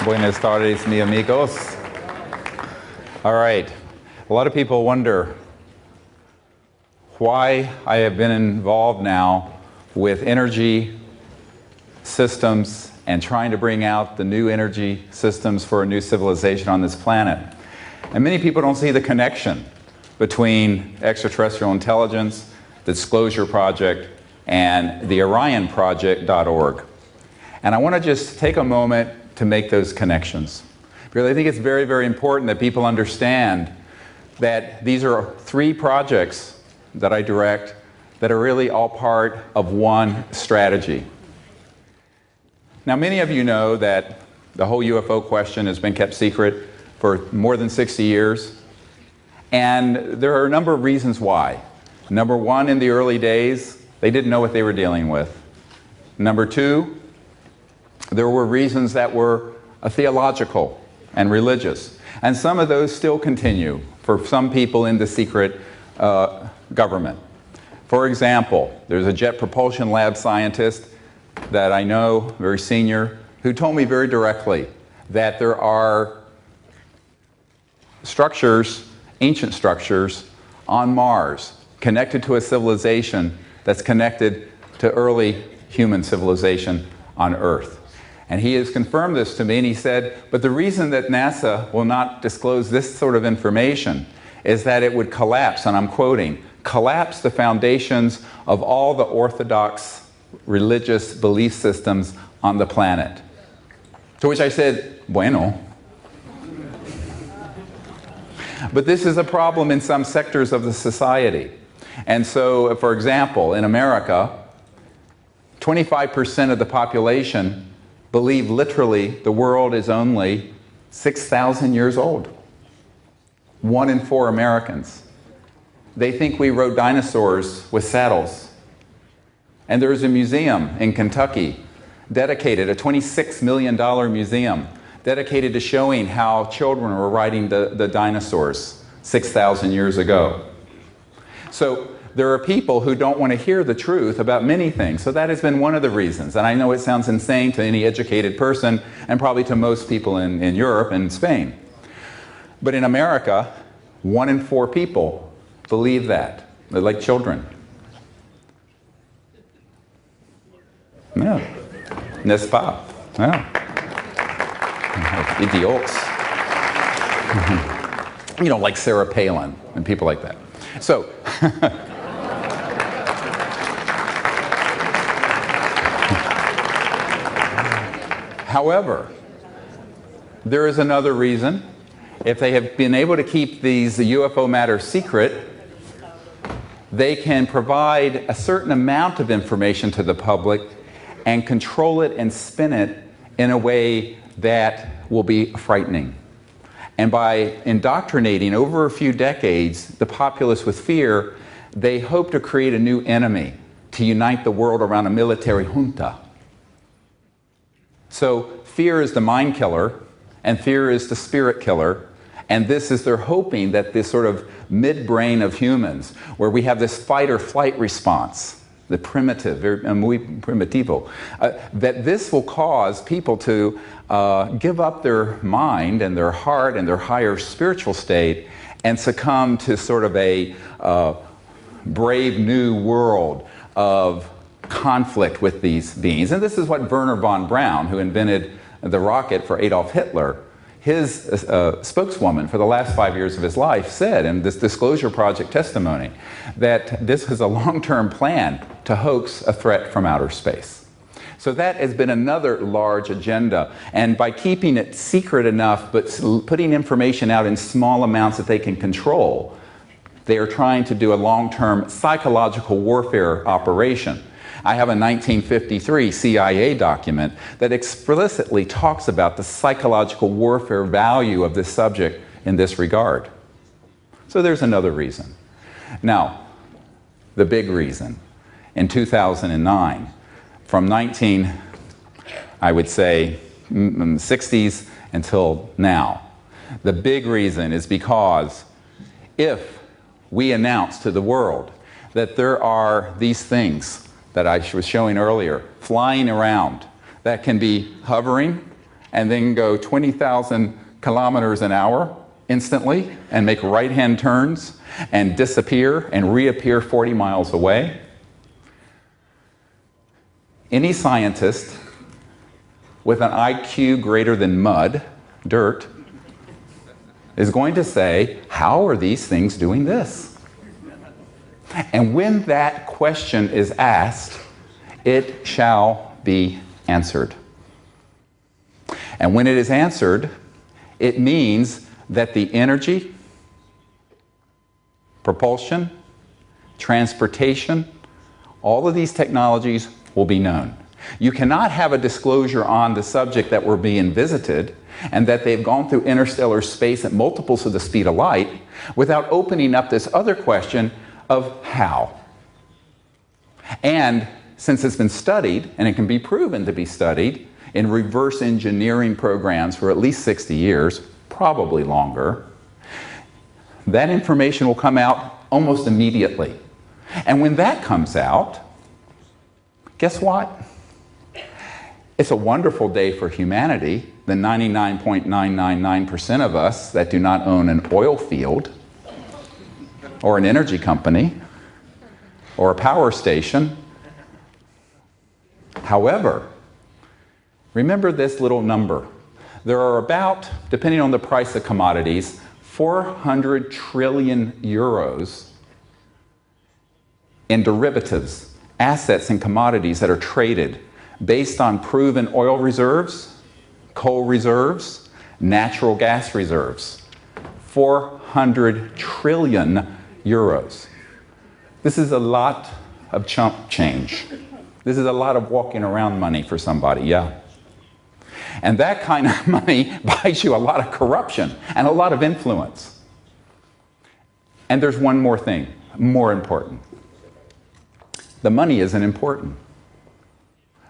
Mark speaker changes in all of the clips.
Speaker 1: Buenas tardes, mi amigos. All right. A lot of people wonder why I have been involved now with energy systems and trying to bring out the new energy systems for a new civilization on this planet. And many people don't see the connection between extraterrestrial intelligence, the Disclosure Project, and the OrionProject.org. And I want to just take a moment to make those connections. Because I think it's very, very important that people understand that these are three projects that I direct that are really all part of one strategy. Now, many of you know that the whole UFO question has been kept secret for more than 60 years. And there are a number of reasons why. Number one, in the early days, they didn't know what they were dealing with. Number two, there were reasons that were theological and religious. And some of those still continue for some people in the secret government. For example, there's a Jet Propulsion Lab scientist that I know, very senior, who told me very directly that there are structures, ancient structures, on Mars connected to a civilization that's connected to early human civilization on Earth. And he has confirmed this to me, and he said, but the reason that NASA will not disclose this sort of information is that it would collapse, and I'm quoting, collapse the foundations of all the orthodox religious belief systems on the planet. To which I said, bueno. But this is a problem in some sectors of the society. And so, for example, in America, 25% of the population believe literally the world is only 6,000 years old. 1 in 4 Americans. They think we rode dinosaurs with saddles. And there's a museum in Kentucky dedicated, a $26 million museum, dedicated to showing how children were riding the dinosaurs 6,000 years ago. So there are people who don't want to hear the truth about many things. So that has been one of the reasons. And I know it sounds insane to any educated person and probably to most people in Europe and Spain. But in America, 1 in 4 people believe that. They're like children. Yeah. N'est-ce pas? Yeah. Idiots. You know, like Sarah Palin and people like that. So, however, there is another reason. If they have been able to keep these UFO matters secret, they can provide a certain amount of information to the public and control it and spin it in a way that will be frightening. And by indoctrinating over a few decades the populace with fear, they hope to create a new enemy to unite the world around a military junta. So fear is the mind killer, and fear is the spirit killer. And this is, they're hoping that this sort of midbrain of humans, where we have this fight or flight response, the primitive, muy primitivo, that this will cause people to give up their mind and their heart and their higher spiritual state and succumb to sort of a brave new world of conflict with these beings. And this is what Werner von Braun, who invented the rocket for Adolf Hitler, his spokeswoman for the last 5 years of his life, said in this Disclosure Project testimony that this is a long-term plan to hoax a threat from outer space. So that has been another large agenda. And by keeping it secret enough, but putting information out in small amounts that they can control, they are trying to do a long-term psychological warfare operation. I have a 1953 CIA document that explicitly talks about the psychological warfare value of this subject in this regard. So there's another reason. Now, the big reason. In 2009, from I would say, 60s until now, the big reason is because if we announce to the world that there are these things that I was showing earlier, flying around, that can be hovering, and then go 20,000 kilometers an hour instantly and make right-hand turns and disappear and reappear 40 miles away. Any scientist with an IQ greater than mud, dirt, is going to say, how are these things doing this? And when that question is asked, it shall be answered. And when it is answered, it means that the energy, propulsion, transportation, all of these technologies will be known. You cannot have a disclosure on the subject that we're being visited and that they've gone through interstellar space at multiples of the speed of light without opening up this other question of how. And since it's been studied, and it can be proven to be studied in reverse engineering programs for at least 60 years, probably longer, that information will come out almost immediately. And when that comes out, guess what? It's a wonderful day for humanity, the 99.999% of us that do not own an oil field or an energy company or a power station. However, remember this little number. There are about, depending on the price of commodities, 400 trillion euros in derivatives, assets and commodities that are traded based on proven oil reserves, coal reserves, natural gas reserves. 400 trillion euros. This is a lot of chump change. This is a lot of walking around money for somebody, yeah. And that kind of money buys you a lot of corruption and a lot of influence. And there's one more thing, more important. The money isn't important.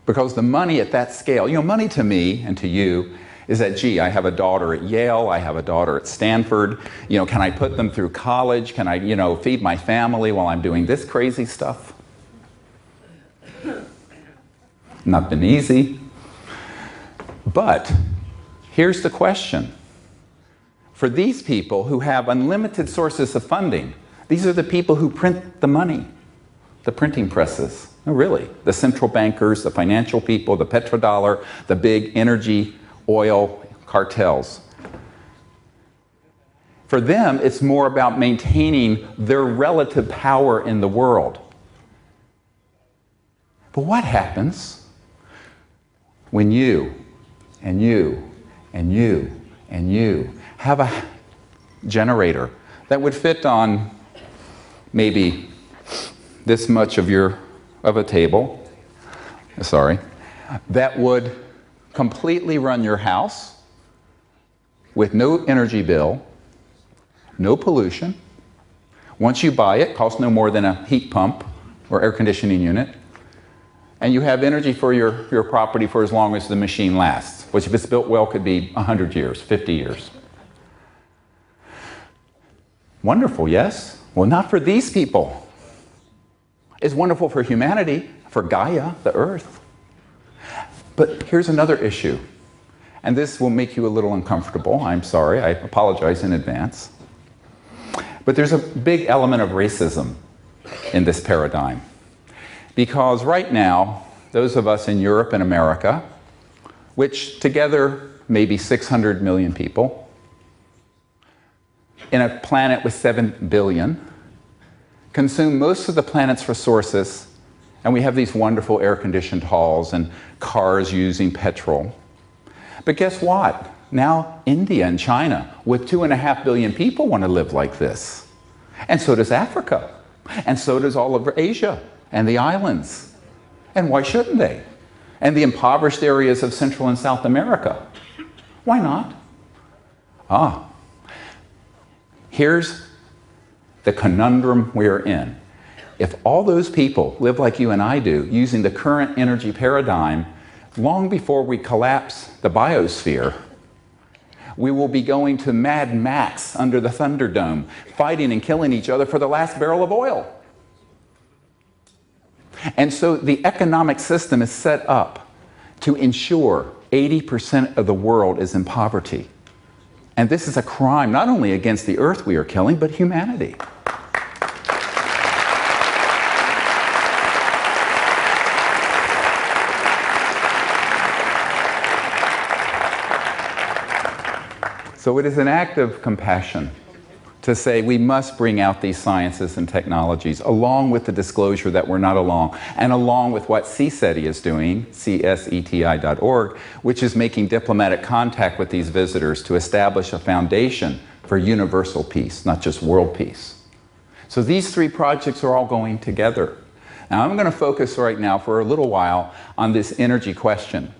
Speaker 1: Because the money at that scale, money to me and to you is that, gee, I have a daughter at Yale, I have a daughter at Stanford, can I put them through college? Can I, feed my family while I'm doing this crazy stuff? Not been easy. But here's the question. For these people who have unlimited sources of funding, these are the people who print the money, the printing presses. No, really. The central bankers, the financial people, the petrodollar, the big energy, oil cartels. For them, it's more about maintaining their relative power in the world. But what happens when you and you and you and you have a generator that would fit on maybe this much of a table, that would completely run your house with no energy bill, no pollution. Once you buy it, costs no more than a heat pump or air conditioning unit, and you have energy for your property for as long as the machine lasts, which if it's built well could be 100 years, 50 years. Wonderful, yes? Well, not for these people. It's wonderful for humanity, for Gaia, the Earth. But here's another issue, and this will make you a little uncomfortable. I'm sorry, I apologize in advance. But there's a big element of racism in this paradigm. Because right now, those of us in Europe and America, which together maybe 600 million people, in a planet with 7 billion, consume most of the planet's resources, and we have these wonderful air-conditioned halls and cars using petrol. But guess what? Now India and China, with 2.5 billion people, want to live like this. And so does Africa. And so does all of Asia and the islands. And why shouldn't they? And the impoverished areas of Central and South America. Why not? Here's the conundrum we're in. If all those people live like you and I do, using the current energy paradigm, long before we collapse the biosphere, we will be going to Mad Max under the Thunderdome, fighting and killing each other for the last barrel of oil. And so the economic system is set up to ensure 80% of the world is in poverty. And this is a crime not only against the earth we are killing, but humanity. So it is an act of compassion to say we must bring out these sciences and technologies, along with the disclosure that we're not alone, and along with what Cseti is doing, cseti.org, which is making diplomatic contact with these visitors to establish a foundation for universal peace, not just world peace. So these three projects are all going together. Now I'm going to focus right now for a little while on this energy question.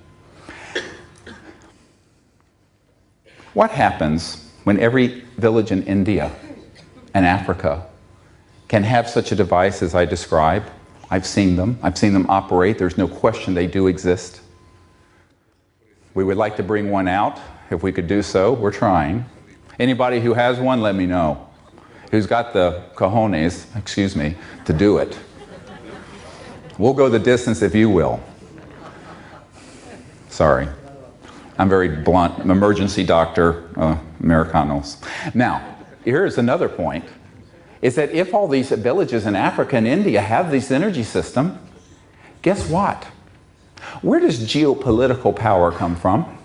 Speaker 1: What happens when every village in India and Africa can have such a device as I describe? I've seen them operate. There's no question they do exist. We would like to bring one out. If we could do so, we're trying. Anybody who has one, let me know. Who's got the cojones, excuse me, to do it. We'll go the distance if you will. Sorry. I'm very blunt, emergency doctor, Americanos. Now, here's another point, is that if all these villages in Africa and India have this energy system, guess what? Where does geopolitical power come from?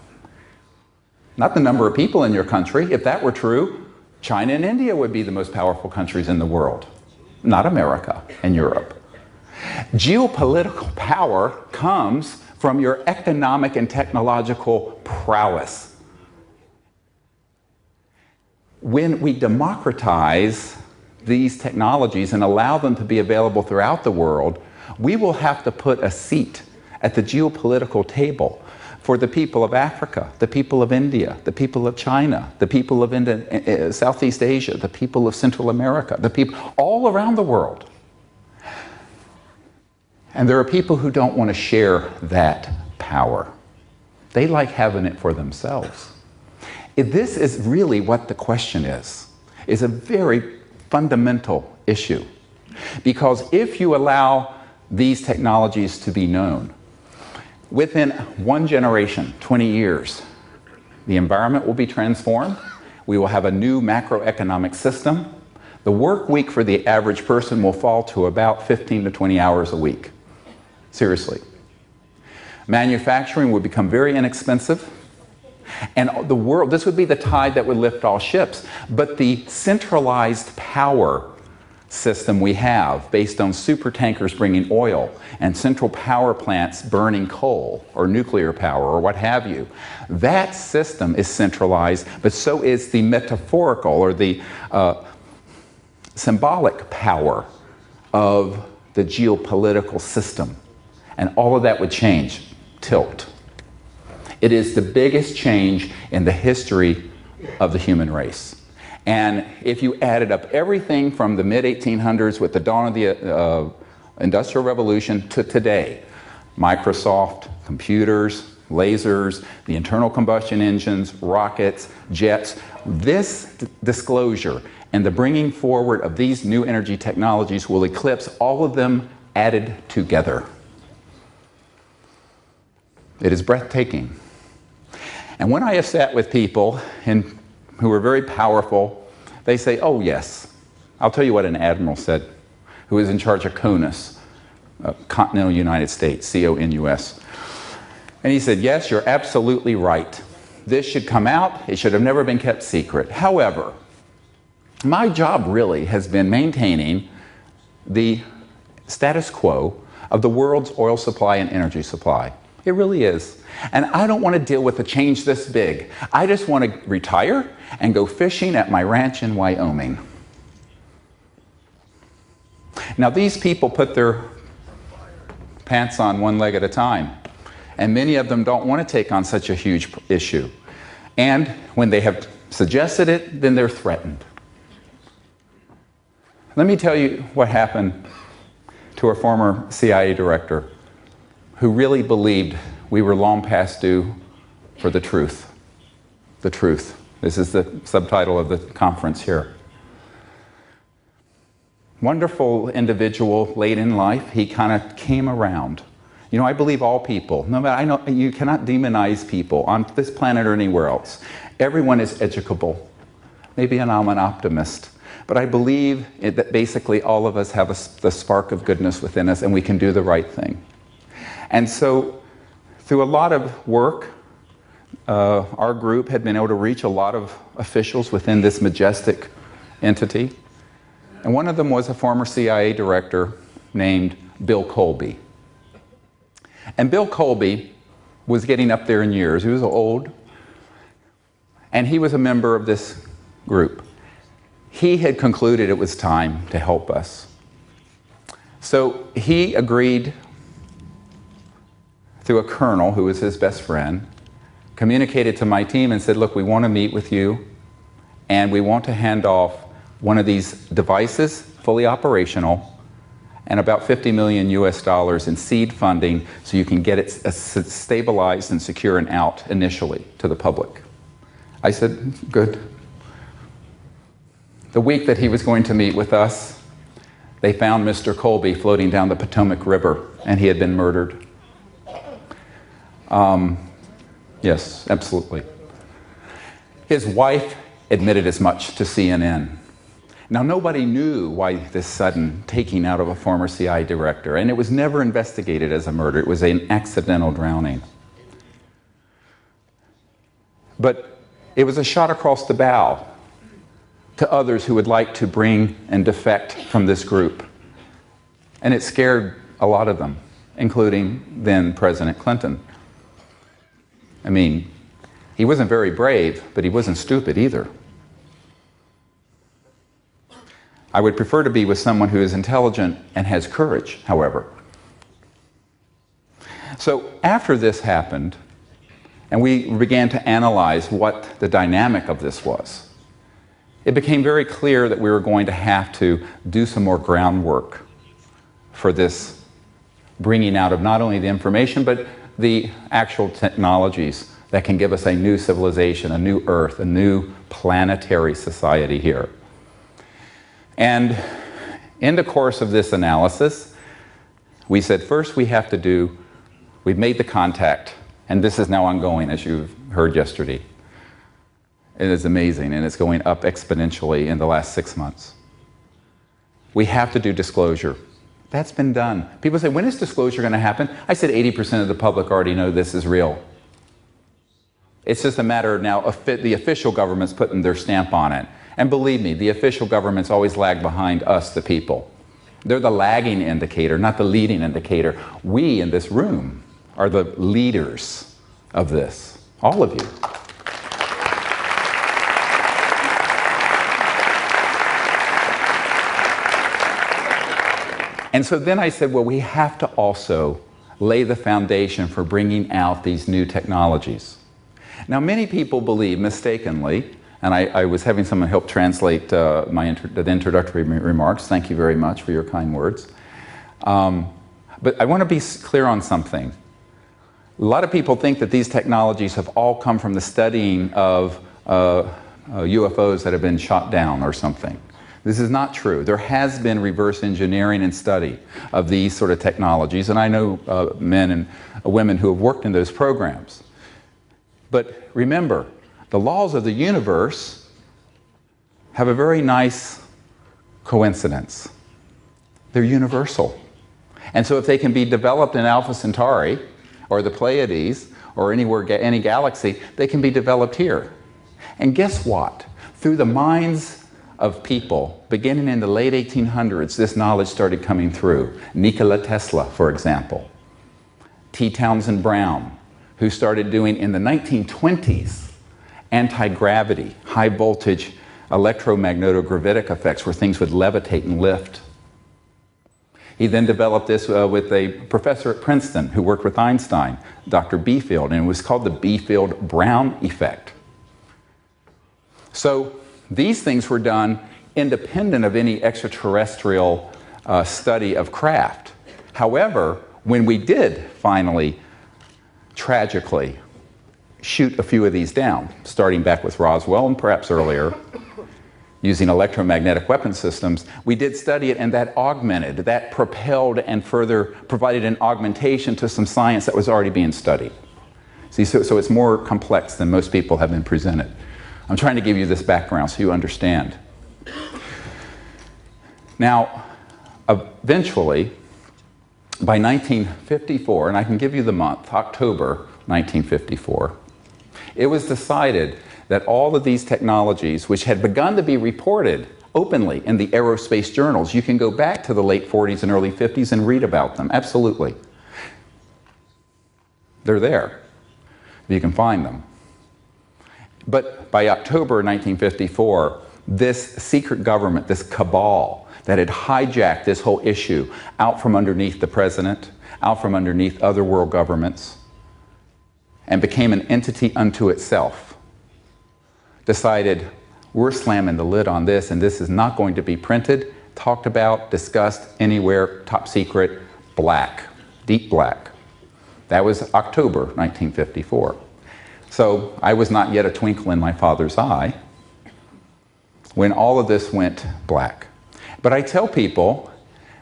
Speaker 1: Not the number of people in your country. If that were true, China and India would be the most powerful countries in the world, not America and Europe. Geopolitical power comes from your economic and technological prowess. When we democratize these technologies and allow them to be available throughout the world, we will have to put a seat at the geopolitical table for the people of Africa, the people of India, the people of China, the people of Southeast Asia, the people of Central America, the people all around the world. And there are people who don't want to share that power. They like having it for themselves. This is really what the question is a very fundamental issue. Because if you allow these technologies to be known, within one generation, 20 years, the environment will be transformed. We will have a new macroeconomic system. The work week for the average person will fall to about 15 to 20 hours a week. Seriously. Manufacturing would become very inexpensive. And the world, this would be the tide that would lift all ships. But the centralized power system we have, based on super tankers bringing oil and central power plants burning coal or nuclear power or what have you, that system is centralized, but so is the metaphorical or the symbolic power of the geopolitical system. And all of that would change, tilt. It is the biggest change in the history of the human race. And if you added up everything from the mid-1800s with the dawn of the Industrial Revolution to today, Microsoft, computers, lasers, the internal combustion engines, rockets, jets, this disclosure and the bringing forward of these new energy technologies will eclipse all of them added together. It is breathtaking. And when I have sat with people who are very powerful, they say, oh yes. I'll tell you what an admiral said, who was in charge of CONUS, continental United States, C-O-N-U-S. And he said, yes, you're absolutely right. This should come out. It should have never been kept secret. However, my job really has been maintaining the status quo of the world's oil supply and energy supply. It really is. And I don't want to deal with a change this big. I just want to retire and go fishing at my ranch in Wyoming. Now these people put their pants on one leg at a time. And many of them don't want to take on such a huge issue. And when they have suggested it, then they're threatened. Let me tell you what happened to a former CIA director who really believed we were long past due for the truth. The truth. This is the subtitle of the conference here. Wonderful individual late in life, he kind of came around. You know, I believe all people, no matter, I know you cannot demonize people on this planet or anywhere else. Everyone is educable. Maybe I'm an optimist, but I believe that basically all of us have the spark of goodness within us and we can do the right thing. And so through a lot of work, our group had been able to reach a lot of officials within this majestic entity. And one of them was a former CIA director named Bill Colby. And Bill Colby was getting up there in years. He was old. And he was a member of this group. He had concluded it was time to help us. So he agreed through a colonel who was his best friend, communicated to my team and said, look, we want to meet with you and we want to hand off one of these devices, fully operational, and about 50 million US dollars in seed funding so you can get it stabilized and secure and out initially to the public. I said, good. The week that he was going to meet with us, they found Mr. Colby floating down the Potomac River, and he had been murdered. Yes, absolutely. His wife admitted as much to CNN. Now, nobody knew why this sudden taking out of a former CIA director, and it was never investigated as a murder. It was an accidental drowning. But it was a shot across the bow to others who would like to bring and defect from this group. And it scared a lot of them, including then President Clinton. I mean, he wasn't very brave, but he wasn't stupid either. I would prefer to be with someone who is intelligent and has courage, however. So after this happened, and we began to analyze what the dynamic of this was, it became very clear that we were going to have to do some more groundwork for this bringing out of not only the information, but the actual technologies that can give us a new civilization, a new Earth, a new planetary society here. And in the course of this analysis, we said first we've made the contact, and this is now ongoing, as you've heard yesterday. It is amazing, and it's going up exponentially in the last 6 months. We have to do disclosure. That's been done. People say, when is disclosure going to happen? I said 80% of the public already know this is real. It's just a matter of now the official government's putting their stamp on it. And believe me, the official governments always lag behind us, the people. They're the lagging indicator, not the leading indicator. We in this room are the leaders of this, all of you. And so then I said, well, we have to also lay the foundation for bringing out these new technologies. Now, many people believe, mistakenly, and I was having someone help translate the introductory remarks. Thank you very much for your kind words. But I want to be clear on something. A lot of people think that these technologies have all come from the studying of UFOs that have been shot down or something. This is not true. There has been reverse engineering and study of these sort of technologies, and I know men and women who have worked in those programs. But remember, the laws of the universe have a very nice coincidence. They're universal. And so if they can be developed in Alpha Centauri, or the Pleiades, or any galaxy, they can be developed here. And guess what? Through the minds of people, beginning in the late 1800s, this knowledge started coming through. Nikola Tesla, for example. T. Townsend Brown, who started doing in the 1920s anti-gravity, high voltage electromagnetic effects where things would levitate and lift. He then developed this with a professor at Princeton who worked with Einstein, Dr. Beefield, and it was called the Beefield-Brown effect. So these things were done independent of any extraterrestrial study of craft. However, when we did finally, tragically, shoot a few of these down, starting back with Roswell and perhaps earlier, using electromagnetic weapon systems, we did study it, and that augmented, that propelled and further provided an augmentation to some science that was already being studied. See, so it's more complex than most people have been presented. I'm trying to give you this background so you understand. Now, eventually, by 1954, and I can give you the month, October 1954, it was decided that all of these technologies, which had begun to be reported openly in the aerospace journals, you can go back to the late 40s and early 50s and read about them, absolutely. They're there, you can find them. But by October 1954, this secret government, this cabal that had hijacked this whole issue out from underneath the president, out from underneath other world governments, and became an entity unto itself, decided we're slamming the lid on this, and this is not going to be printed, talked about, discussed anywhere, top secret, black, deep black. That was October 1954. So I was not yet a twinkle in my father's eye when all of this went black. But I tell people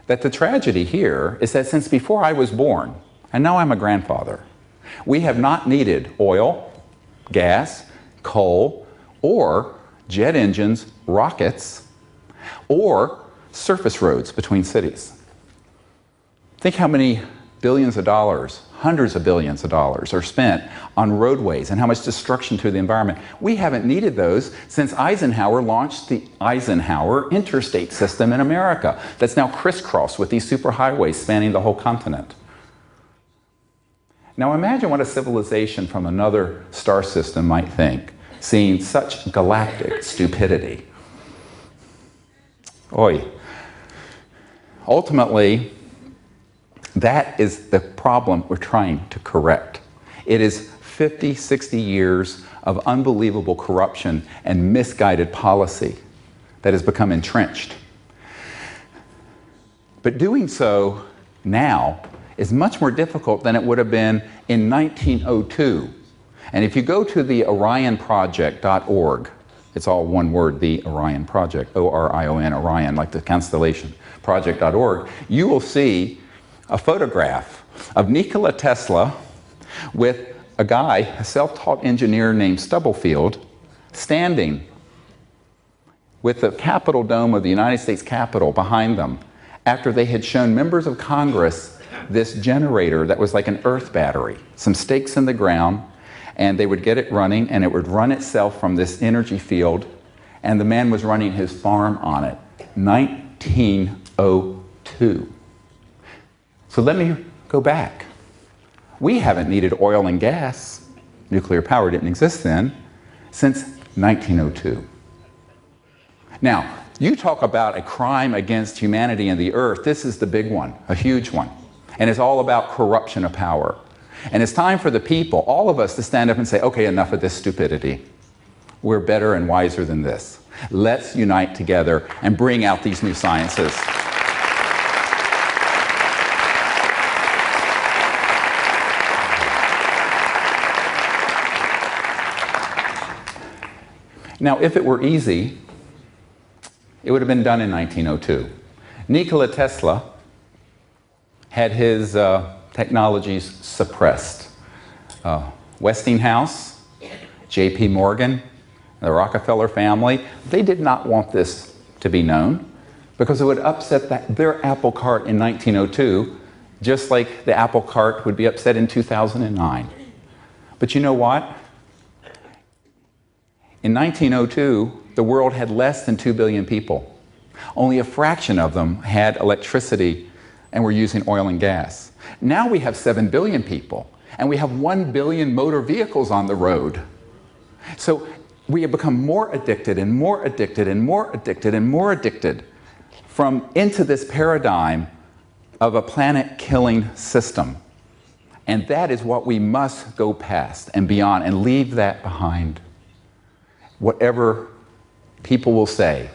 Speaker 1: that the tragedy here is that since before I was born, and now I'm a grandfather, we have not needed oil, gas, coal, or jet engines, rockets, or surface roads between cities. Think how many billions of dollars, hundreds of billions of dollars are spent on roadways and how much destruction to the environment. We haven't needed those since Eisenhower launched the Eisenhower interstate system in America that's now crisscrossed with these superhighways spanning the whole continent. Now imagine what a civilization from another star system might think, seeing such galactic stupidity. Oy. Ultimately, that is the problem we're trying to correct. It is 50, 60 years of unbelievable corruption and misguided policy that has become entrenched. But doing so now is much more difficult than it would have been in 1902. And if you go to the orionproject.org, it's all one word, the Orion Project, O-R-I-O-N, Orion, like the constellation, project.org, you will see a photograph of Nikola Tesla with a guy, a self-taught engineer named Stubblefield, standing with the Capitol dome of the United States Capitol behind them after they had shown members of Congress this generator that was like an earth battery, some stakes in the ground, and they would get it running, and it would run itself from this energy field, and the man was running his farm on it. 1902. So let me go back. We haven't needed oil and gas, nuclear power didn't exist then, since 1902. Now, you talk about a crime against humanity and the earth, this is the big one, a huge one. And it's all about corruption of power. And it's time for the people, all of us, to stand up and say, okay, enough of this stupidity. We're better and wiser than this. Let's unite together and bring out these new sciences. Now, if it were easy, it would have been done in 1902. Nikola Tesla had his technologies suppressed. Westinghouse, J.P. Morgan, the Rockefeller family, they did not want this to be known because it would upset their apple cart in 1902, just like the apple cart would be upset in 2009. But you know what? In 1902, the world had less than 2 billion people. Only a fraction of them had electricity and were using oil and gas. Now we have 7 billion people, and we have 1 billion motor vehicles on the road. So we have become more addicted and more addicted and more addicted and more addicted into this paradigm of a planet-killing system. And that is what we must go past and beyond and leave that behind. Whatever people will say,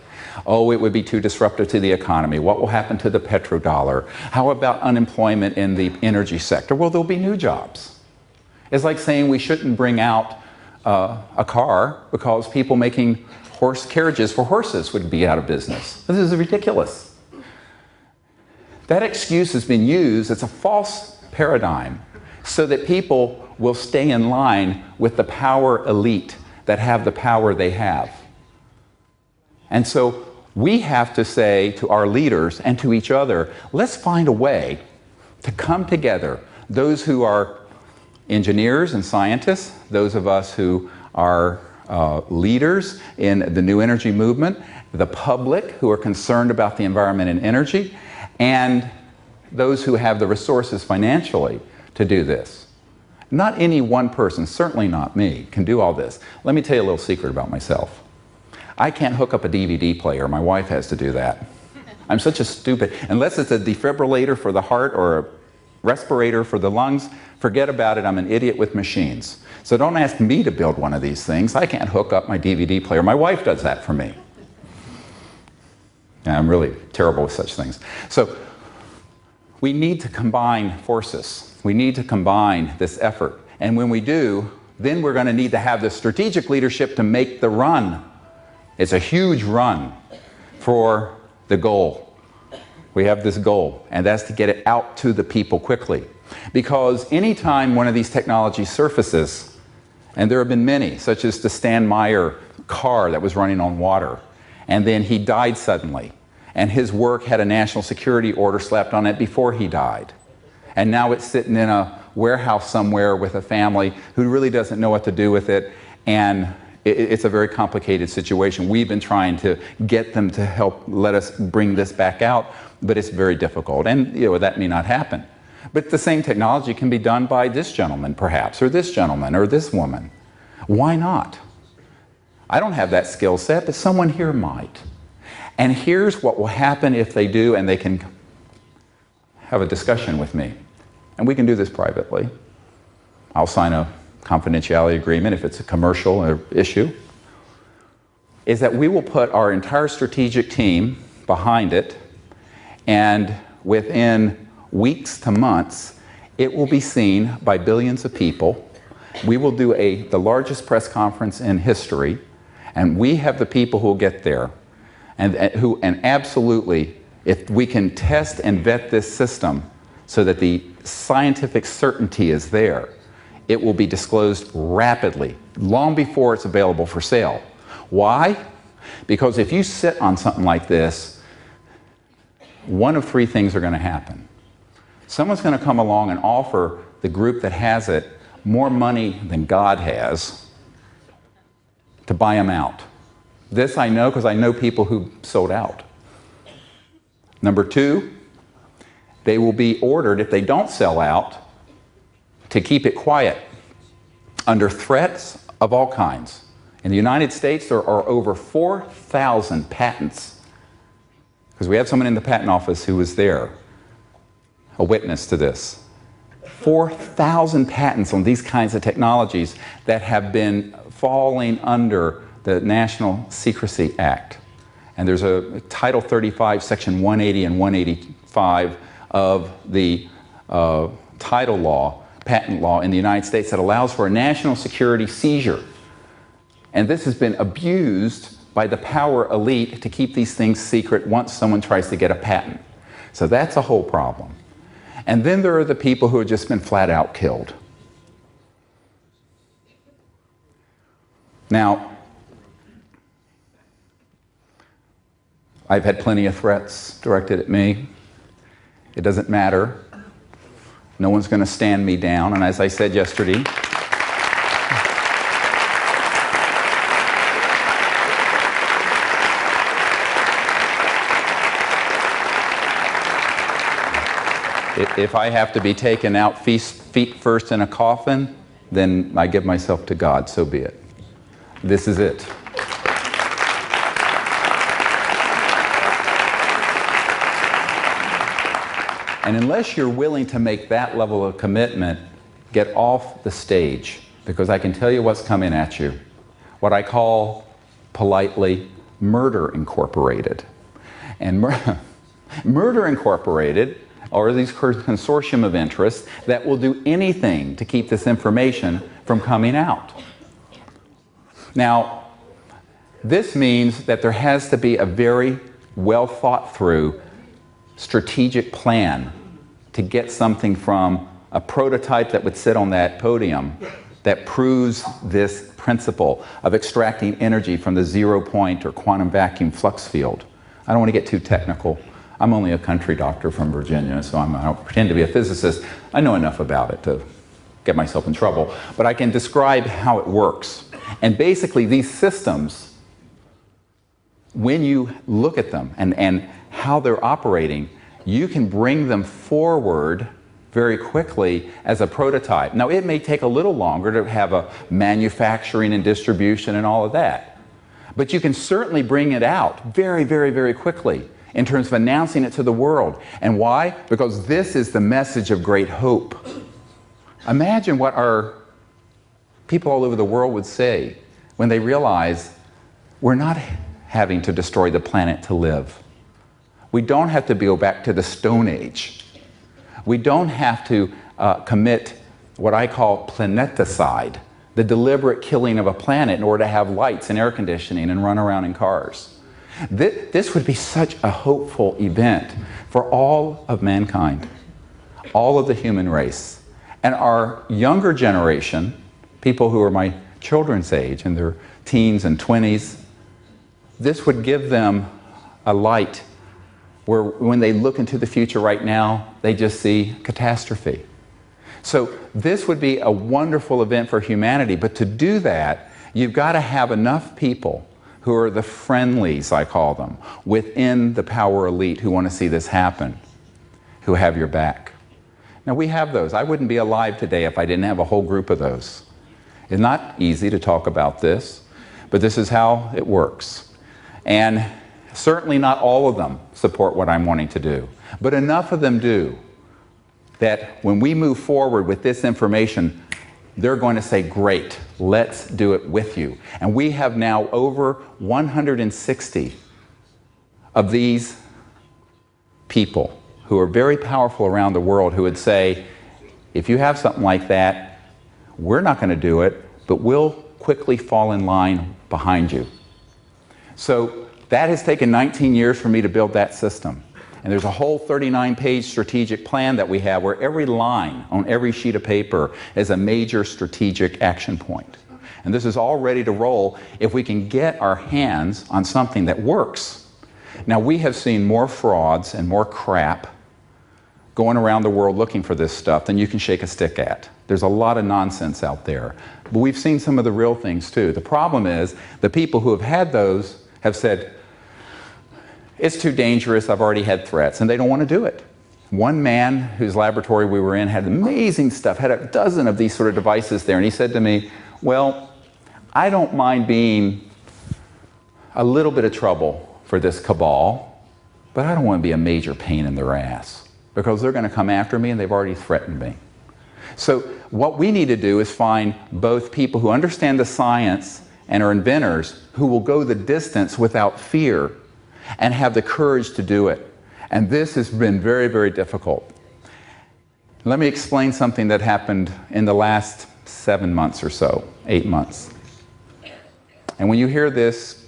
Speaker 1: oh, it would be too disruptive to the economy. What will happen to the petrodollar? How about unemployment in the energy sector? Well, there'll be new jobs. It's like saying we shouldn't bring out a car because people making horse carriages for horses would be out of business. This is ridiculous. That excuse has been used, it's a false paradigm, so that people will stay in line with the power elite that have the power they have. And so we have to say to our leaders and to each other, let's find a way to come together, those who are engineers and scientists, those of us who are leaders in the new energy movement, the public who are concerned about the environment and energy, and those who have the resources financially to do this. Not any one person, certainly not me, can do all this. Let me tell you a little secret about myself. I can't hook up a DVD player. My wife has to do that. I'm such a stupid, unless it's a defibrillator for the heart or a respirator for the lungs, forget about it, I'm an idiot with machines. So don't ask me to build one of these things. I can't hook up my DVD player. My wife does that for me. And I'm really terrible with such things. So we need to combine forces. We need to combine this effort. And when we do, then we're going to need to have the strategic leadership to make the run. It's a huge run for the goal. We have this goal, and that's to get it out to the people quickly. Because anytime one of these technologies surfaces, and there have been many, such as the Stan Meyer car that was running on water, and then he died suddenly, and his work had a national security order slapped on it before he died. And now it's sitting in a warehouse somewhere with a family who really doesn't know what to do with it, and it's a very complicated situation. We've been trying to get them to help let us bring this back out, but it's very difficult, and that may not happen. But the same technology can be done by this gentleman, perhaps, or this gentleman, or this woman. Why not? I don't have that skill set, but someone here might. And here's what will happen if they do, and they can have a discussion with me. And we can do this privately. I'll sign a confidentiality agreement if it's a commercial issue, is that we will put our entire strategic team behind it, and within weeks to months, it will be seen by billions of people. We will do the largest press conference in history, and we have the people who will get there, and absolutely, if we can test and vet this system so that the scientific certainty is there, it will be disclosed rapidly, long before it's available for sale. Why? Because if you sit on something like this, one of three things are going to happen. Someone's going to come along and offer the group that has it more money than God has to buy them out. This I know because I know people who sold out. Number two, they will be ordered, if they don't sell out, to keep it quiet under threats of all kinds. In the United States, there are over 4,000 patents, because we have someone in the patent office who was there, a witness to this. 4,000 patents on these kinds of technologies that have been falling under the National Secrecy Act. And there's a Title 35, Section 180 and 185 of the title law, patent law in the United States that allows for a national security seizure. And this has been abused by the power elite to keep these things secret once someone tries to get a patent. So that's a whole problem. And then there are the people who have just been flat out killed. Now, I've had plenty of threats directed at me. It doesn't matter. No one's going to stand me down. And as I said yesterday, if I have to be taken out feet first in a coffin, then I give myself to God, so be it. This is it. And unless you're willing to make that level of commitment, get off the stage, because I can tell you what's coming at you. What I call, politely, Murder Incorporated. And Murder Incorporated are these consortium of interests that will do anything to keep this information from coming out. Now, This means that there has to be a very well thought through strategic plan to get something from a prototype that would sit on that podium that proves this principle of extracting energy from the 0 point or quantum vacuum flux field. I don't want to get too technical. I'm only a country doctor from Virginia, so I don't pretend to be a physicist. I know enough about it to get myself in trouble, but I can describe how it works. And basically these systems, when you look at them and how they're operating, you can bring them forward very quickly as a prototype. Now, it may take a little longer to have a manufacturing and distribution and all of that, but you can certainly bring it out very, very, very quickly in terms of announcing it to the world. And why? Because this is the message of great hope. Imagine what our people all over the world would say when they realize we're not having to destroy the planet to live. We don't have to go back to the Stone Age. We don't have to commit what I call planeticide, the deliberate killing of a planet in order to have lights and air conditioning and run around in cars. This would be such a hopeful event for all of mankind, all of the human race. And our younger generation, people who are my children's age, in their teens and 20s, this would give them a light where when they look into the future right now, they just see catastrophe. So this would be a wonderful event for humanity, but to do that, you've got to have enough people who are the friendlies, I call them, within the power elite who want to see this happen, who have your back. Now we have those. I wouldn't be alive today if I didn't have a whole group of those. It's not easy to talk about this, but this is how it works. And certainly not all of them support what I'm wanting to do, but enough of them do that when we move forward with this information, they're going to say, great, let's do it with you. And we have now over 160 of these people who are very powerful around the world who would say, if you have something like that, we're not going to do it, but we'll quickly fall in line behind you. So that has taken 19 years for me to build that system. And there's a whole 39-page strategic plan that we have where every line on every sheet of paper is a major strategic action point. And this is all ready to roll if we can get our hands on something that works. Now, we have seen more frauds and more crap going around the world looking for this stuff than you can shake a stick at. There's a lot of nonsense out there. But we've seen some of the real things too. The problem is the people who have had those have said, it's too dangerous, I've already had threats, and they don't want to do it. One man whose laboratory we were in had amazing stuff, had a dozen of these sort of devices there, and he said to me, well, I don't mind being a little bit of trouble for this cabal, but I don't want to be a major pain in their ass, because they're going to come after me and they've already threatened me. So what we need to do is find both people who understand the science and are inventors who will go the distance without fear and have the courage to do it. And this has been very, very difficult. Let me explain something that happened in the last 7 months or so, 8 months. And when you hear this,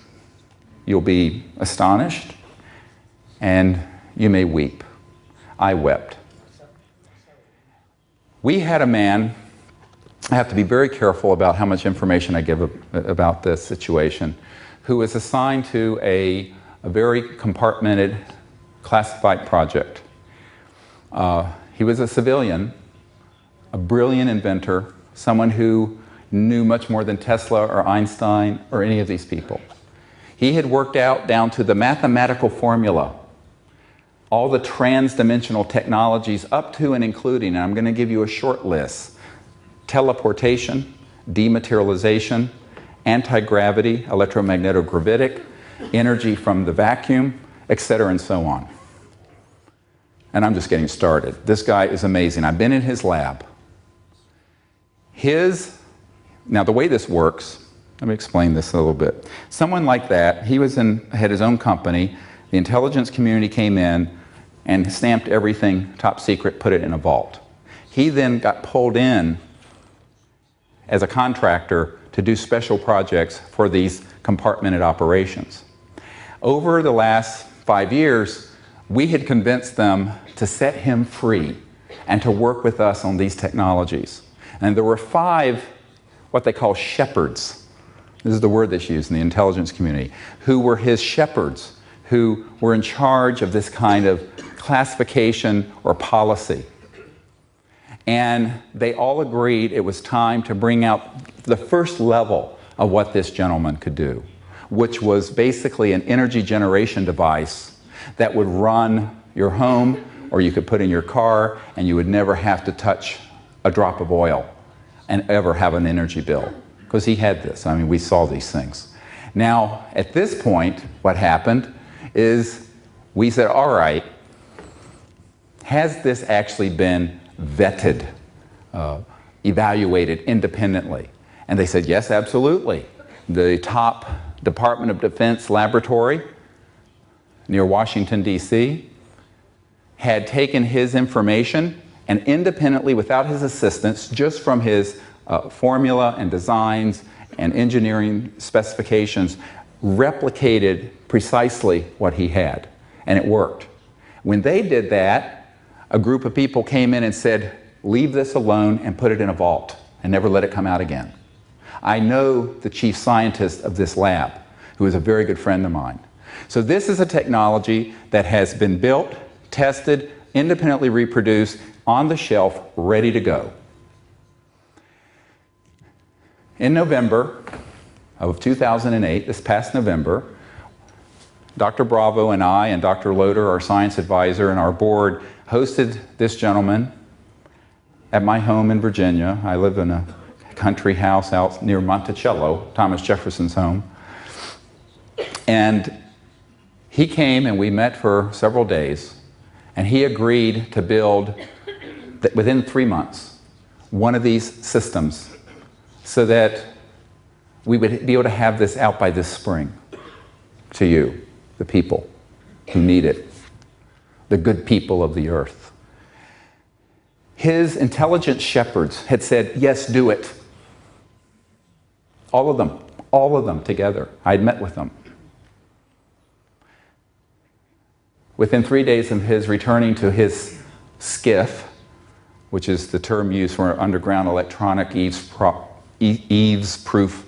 Speaker 1: you'll be astonished and you may weep. I wept. We had a man, I have to be very careful about how much information I give about this situation, who was assigned to a very compartmented, classified project. He was a civilian, a brilliant inventor, someone who knew much more than Tesla or Einstein or any of these people. He had worked out down to the mathematical formula all the trans-dimensional technologies up to and including, and I'm going to give you a short list: teleportation, dematerialization, anti-gravity, electromagnetic-gravitic, energy from the vacuum, etc., and so on. And I'm just getting started. This guy is amazing. I've been in his lab. Now the way this works, let me explain this a little bit. Someone like that, had his own company, the intelligence community came in and stamped everything top secret, put it in a vault. He then got pulled in as a contractor to do special projects for these compartmented operations. Over the last 5 years, we had convinced them to set him free and to work with us on these technologies. And there were 5 what they call shepherds. This is the word that's used in the intelligence community, who were his shepherds, who were in charge of this kind of classification or policy. And they all agreed it was time to bring out the first level of what this gentleman could do, which was basically an energy generation device that would run your home, or you could put in your car, and you would never have to touch a drop of oil and ever have an energy bill. Because he had this. I mean, we saw these things. Now, at this point, what happened is we said, all right, has this actually been vetted, evaluated independently? And they said, yes, absolutely. The top Department of Defense laboratory near Washington, D.C., had taken his information and independently, without his assistance, just from his formula and designs and engineering specifications, replicated precisely what he had. And it worked. When they did that, a group of people came in and said, leave this alone and put it in a vault and never let it come out again. I know the chief scientist of this lab, who is a very good friend of mine. So this is a technology that has been built, tested, independently reproduced, on the shelf, ready to go. In November of 2008, this past November, Dr. Bravo and I and Dr. Loader, our science advisor, and our board hosted this gentleman at my home in Virginia. I live in a country house out near Monticello, Thomas Jefferson's home. And he came and we met for several days, and he agreed to build, within 3 months, one of these systems so that we would be able to have this out by this spring to you, the people who need it, the good people of the earth. His intelligent shepherds had said, yes, do it. All of them together. I'd met with them. Within 3 days of his returning to his skiff, which is the term used for an underground electronic eaves-proof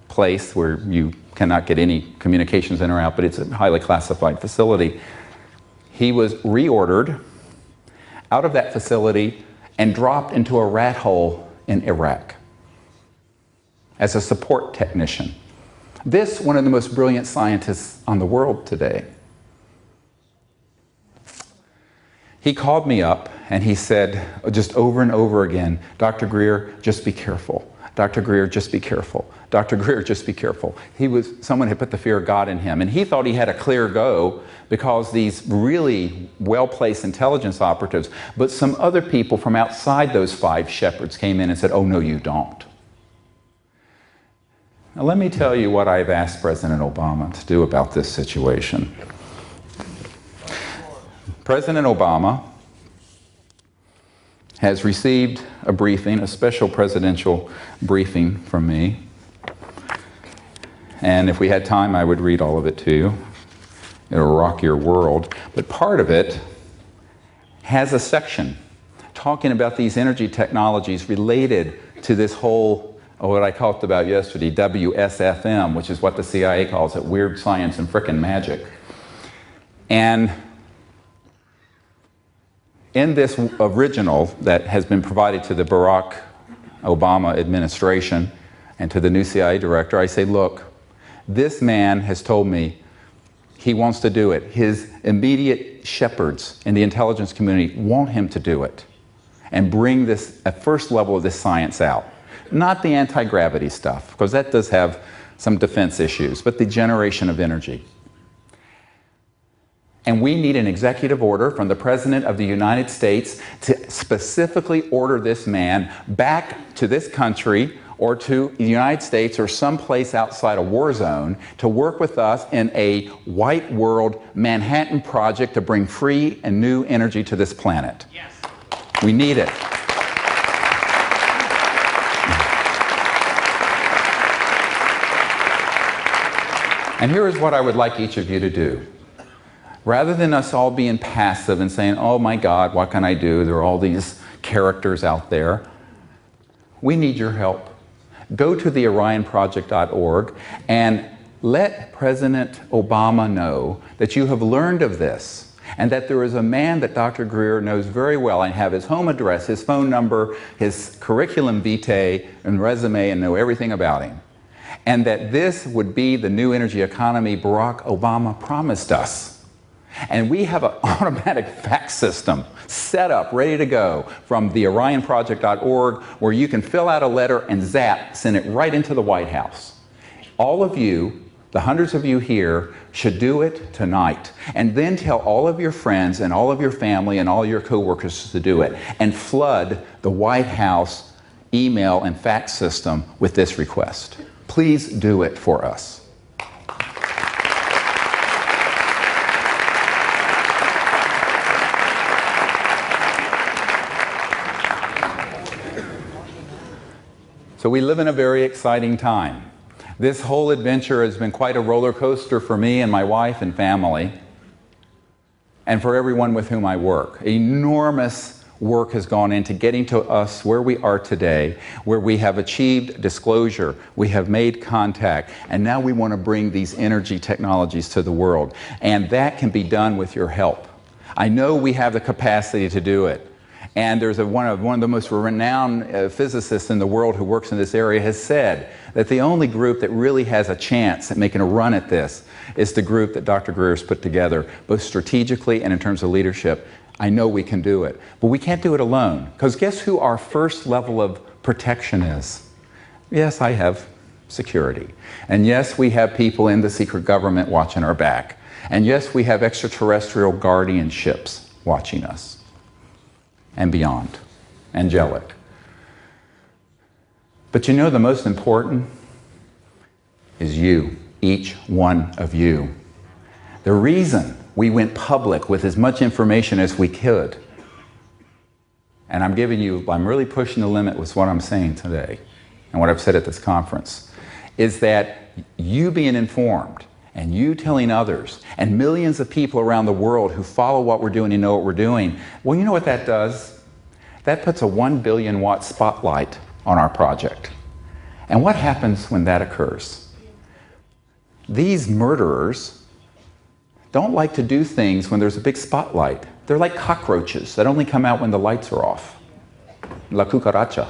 Speaker 1: place where you cannot get any communications in or out, but it's a highly classified facility, he was reordered out of that facility and dropped into a rat hole in Iraq as a support technician. This, one of the most brilliant scientists on the world today. He called me up and he said, just over and over again, Dr. Greer, just be careful. Dr. Greer, just be careful. Dr. Greer, just be careful. Someone had put the fear of God in him, and he thought he had a clear go because these really well-placed intelligence operatives, but some other people from outside those 5 shepherds came in and said, oh, no, you don't. Now, let me tell you what I've asked President Obama to do about this situation. President Obama has received a briefing, a special presidential briefing from me. And if we had time, I would read all of it to you. It'll rock your world. But part of it has a section talking about these energy technologies related to this whole, what I talked about yesterday, WSFM, which is what the CIA calls it, weird science and frickin' magic. And in this original that has been provided to the Barack Obama administration and to the new CIA director, I say, look, this man has told me he wants to do it. His immediate shepherds in the intelligence community want him to do it and bring this, a first level of this science out. Not the anti-gravity stuff, because that does have some defense issues, but the generation of energy. And we need an executive order from the President of the United States to specifically order this man back to this country or to the United States or someplace outside a war zone to work with us in a white world Manhattan project to bring free and new energy to this planet. Yes. We need it. And here is what I would like each of you to do. Rather than us all being passive and saying, oh my God, what can I do? There are all these characters out there. We need your help. Go to the orionproject.org and let President Obama know that you have learned of this and that there is a man that Dr. Greer knows very well. I have his home address, his phone number, his curriculum vitae and resume, and know everything about him. And that this would be the new energy economy Barack Obama promised us. And we have an automatic fax system set up, ready to go from the orionproject.org, where you can fill out a letter and zap, send it right into the White House. All of you, the hundreds of you here, should do it tonight. And then tell all of your friends and all of your family and all your coworkers to do it. And flood the White House email and fax system with this request. Please do it for us. So we live in a very exciting time. This whole adventure has been quite a roller coaster for me and my wife and family, and for everyone with whom I work. Enormous work has gone into getting to us where we are today, where we have achieved disclosure, we have made contact, and now we want to bring these energy technologies to the world. And that can be done with your help. I know we have the capacity to do it. And there's one of the most renowned physicists in the world who works in this area has said that the only group that really has a chance at making a run at this is the group that Dr. Greer has put together, both strategically and in terms of leadership. I know we can do it, but we can't do it alone. Because guess who our first level of protection is? Yes, I have security. And yes, we have people in the secret government watching our back. And yes, we have extraterrestrial guardianships watching us. And beyond, angelic. But you know, the most important is you, each one of you. The reason we went public with as much information as we could, and I'm really pushing the limit with what I'm saying today, and what I've said at this conference, is that you being informed, and you telling others, and millions of people around the world who follow what we're doing and know what we're doing, well, you know what that does? That puts a 1 billion watt spotlight on our project. And what happens when that occurs? These murderers don't like to do things when there's a big spotlight. They're like cockroaches that only come out when the lights are off. La cucaracha.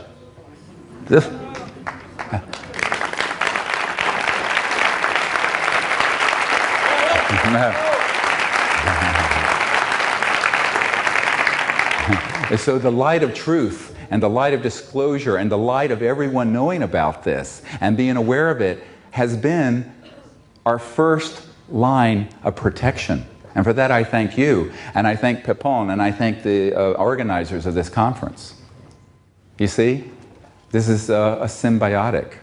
Speaker 1: So the light of truth and the light of disclosure and the light of everyone knowing about this and being aware of it has been our first line of protection. And for that I thank you, and I thank Pepon, and I thank the organizers of this conference. You see, this is a symbiotic.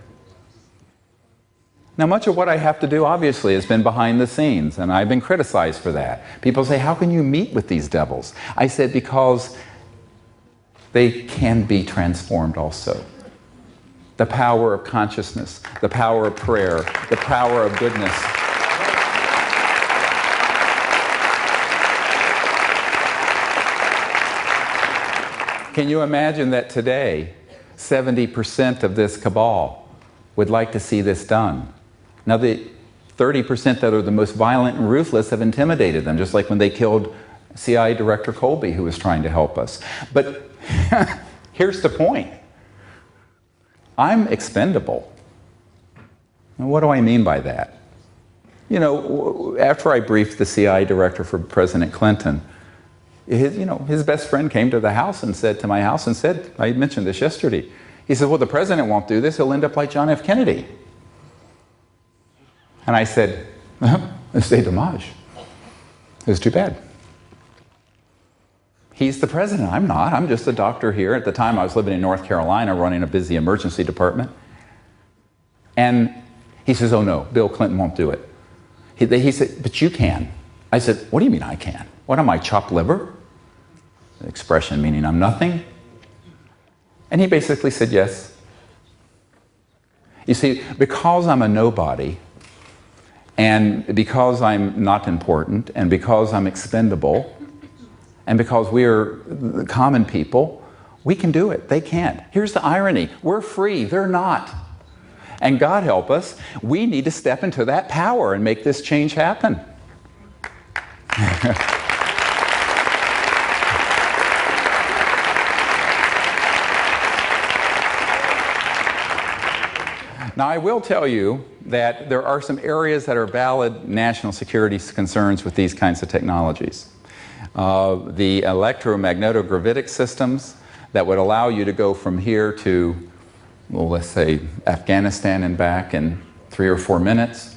Speaker 1: Now, much of what I have to do, obviously, has been behind the scenes, and I've been criticized for that. People say, how can you meet with these devils? I said, because they can be transformed also. The power of consciousness, the power of prayer, the power of goodness. Can you imagine that today, 70% of this cabal would like to see this done? Now, the 30% that are the most violent and ruthless have intimidated them, just like when they killed CIA Director Colby, who was trying to help us. But here's the point. I'm expendable. And what do I mean by that? You know, after I briefed the CIA Director for President Clinton, his best friend came to the house and said, I mentioned this yesterday, he said, well, the president won't do this, he'll end up like John F. Kennedy. And I said, c'est dommage. It's too bad. He's the president, I'm not. I'm just a doctor here. At the time, I was living in North Carolina running a busy emergency department. And he says, oh no, Bill Clinton won't do it. He said, but you can. I said, what do you mean I can? What am I, chopped liver? The expression meaning I'm nothing. And he basically said yes. You see, because I'm a nobody, And because I'm not important, and because I'm expendable, and because we are the common people, we can do it. They can't. Here's the irony. We're free. They're not. And God help us, we need to step into that power and make this change happen. Now, I will tell you that there are some areas that are valid national security concerns with these kinds of technologies. The electromagnetogravitic systems that would allow you to go from here to, well, let's say Afghanistan and back in 3 or 4 minutes.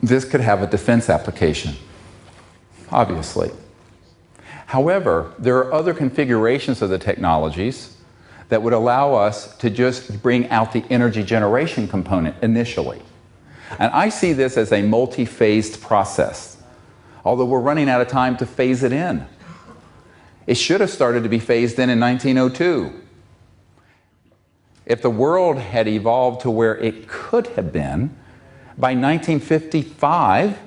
Speaker 1: This could have a defense application, obviously. However, there are other configurations of the technologies that would allow us to just bring out the energy generation component initially. And I see this as a multi-phased process, although we're running out of time to phase it in. It should have started to be phased in 1902. If the world had evolved to where it could have been, by 1955,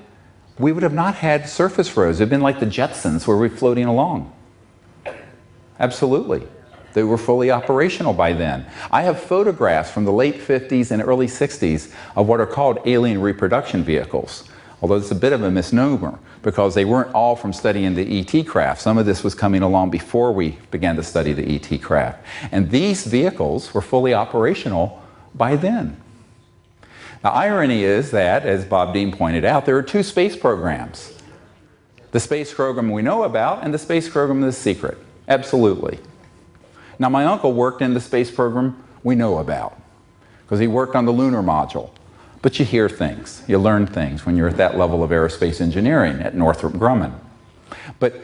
Speaker 1: we would have not had surface roads. It would have been like the Jetsons, where we're floating along. Absolutely. They were fully operational by then. I have photographs from the late 50s and early 60s of what are called alien reproduction vehicles, although it's a bit of a misnomer because they weren't all from studying the ET craft. Some of this was coming along before we began to study the ET craft. And these vehicles were fully operational by then. The irony is that, as Bob Dean pointed out, there are 2 space programs. The space program we know about and the space program that's secret. Absolutely. Now, my uncle worked in the space program we know about because he worked on the lunar module. But you hear things, you learn things when you're at that level of aerospace engineering at Northrop Grumman. But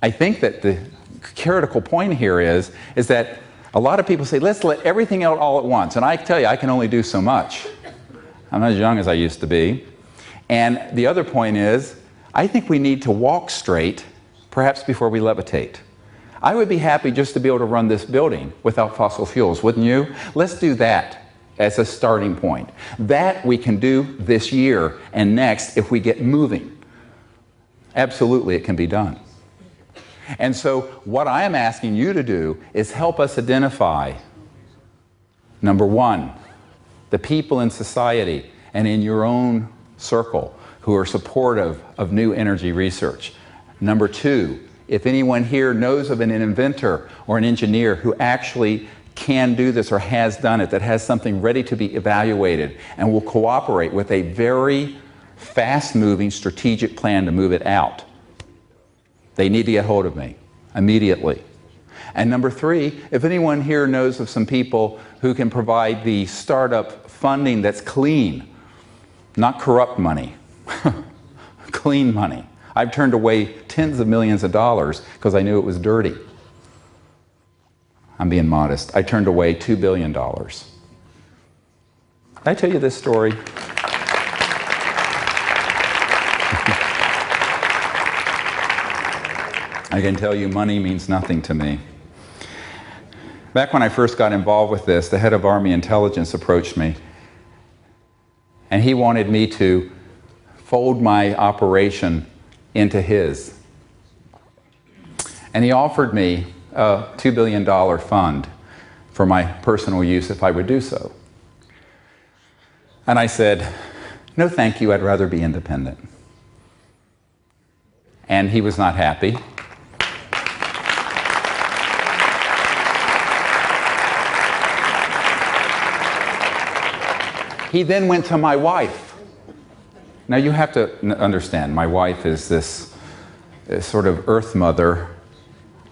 Speaker 1: I think that the critical point here is that a lot of people say, let's let everything out all at once. And I tell you, I can only do so much. I'm not as young as I used to be. And the other point is, I think we need to walk straight, perhaps before we levitate. I would be happy just to be able to run this building without fossil fuels, wouldn't you? Let's do that as a starting point. That we can do this year and next if we get moving. Absolutely, it can be done. And so what I am asking you to do is help us identify, number 1, the people in society and in your own circle who are supportive of new energy research. Number 2, if anyone here knows of an inventor or an engineer who actually can do this or has done it, that has something ready to be evaluated and will cooperate with a very fast-moving strategic plan to move it out, they need to get hold of me immediately. And number 3, if anyone here knows of some people who can provide the startup funding that's clean, not corrupt money, clean money. I've turned away tens of millions of dollars because I knew it was dirty. I'm being modest. I turned away $2 billion. Did I tell you this story? I can tell you money means nothing to me. Back when I first got involved with this, the head of Army Intelligence approached me, and he wanted me to fold my operation into his. And he offered me a $2 billion fund for my personal use if I would do so. And I said, no thank you, I'd rather be independent. And he was not happy. He then went to my wife. Now you have to understand, my wife is this sort of earth mother,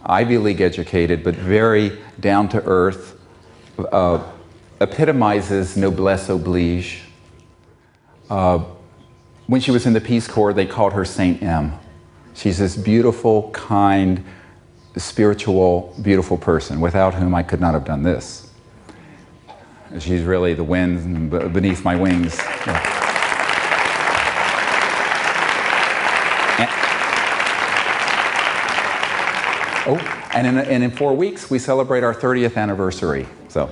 Speaker 1: Ivy League educated, but very down to earth, epitomizes noblesse oblige. When she was in the Peace Corps, they called her Saint M. She's this beautiful, kind, spiritual, beautiful person, without whom I could not have done this. She's really the wind beneath my wings. Yeah. And in 4 weeks, we celebrate our 30th anniversary. So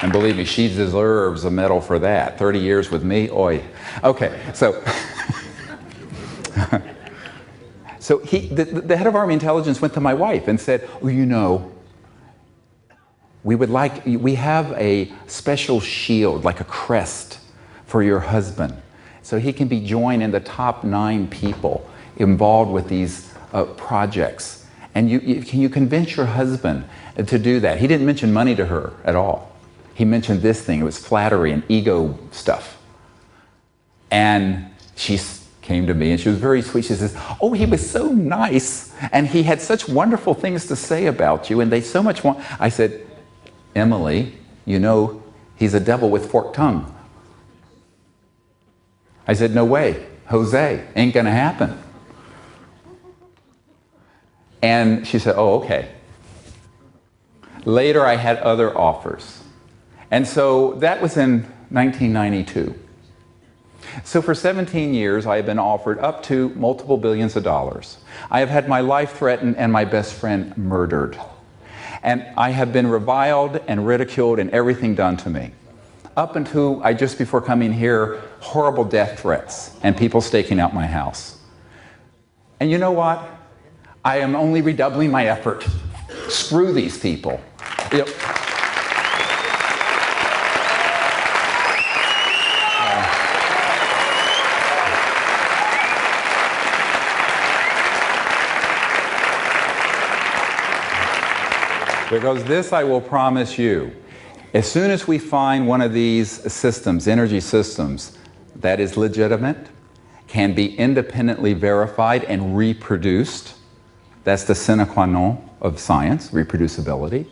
Speaker 1: And believe me, she deserves a medal for that. 30 years with me, oi. Okay, so... So the head of Army Intelligence went to my wife and said, oh, you know, we have a special shield, like a crest, for your husband. So he can be joined in the top 9 people involved with these projects. And can you convince your husband to do that? He didn't mention money to her at all. He mentioned this thing. It was flattery and ego stuff. And she came to me and she was very sweet. She says, oh, he was so nice and he had such wonderful things to say about you and they so much want. I said, Emily, you know, he's a devil with forked tongue. I said, no way, Jose, ain't gonna happen. And she said, oh, okay. Later I had other offers. And so that was in 1992. So for 17 years, I have been offered up to multiple billions of dollars. I have had my life threatened and my best friend murdered. And I have been reviled and ridiculed and everything done to me. Up until just before coming here, horrible death threats and people staking out my house. And you know what? I am only redoubling my effort. Screw these people. Because this I will promise you, as soon as we find one of these systems, energy systems, that is legitimate, can be independently verified and reproduced, that's the sine qua non of science, reproducibility,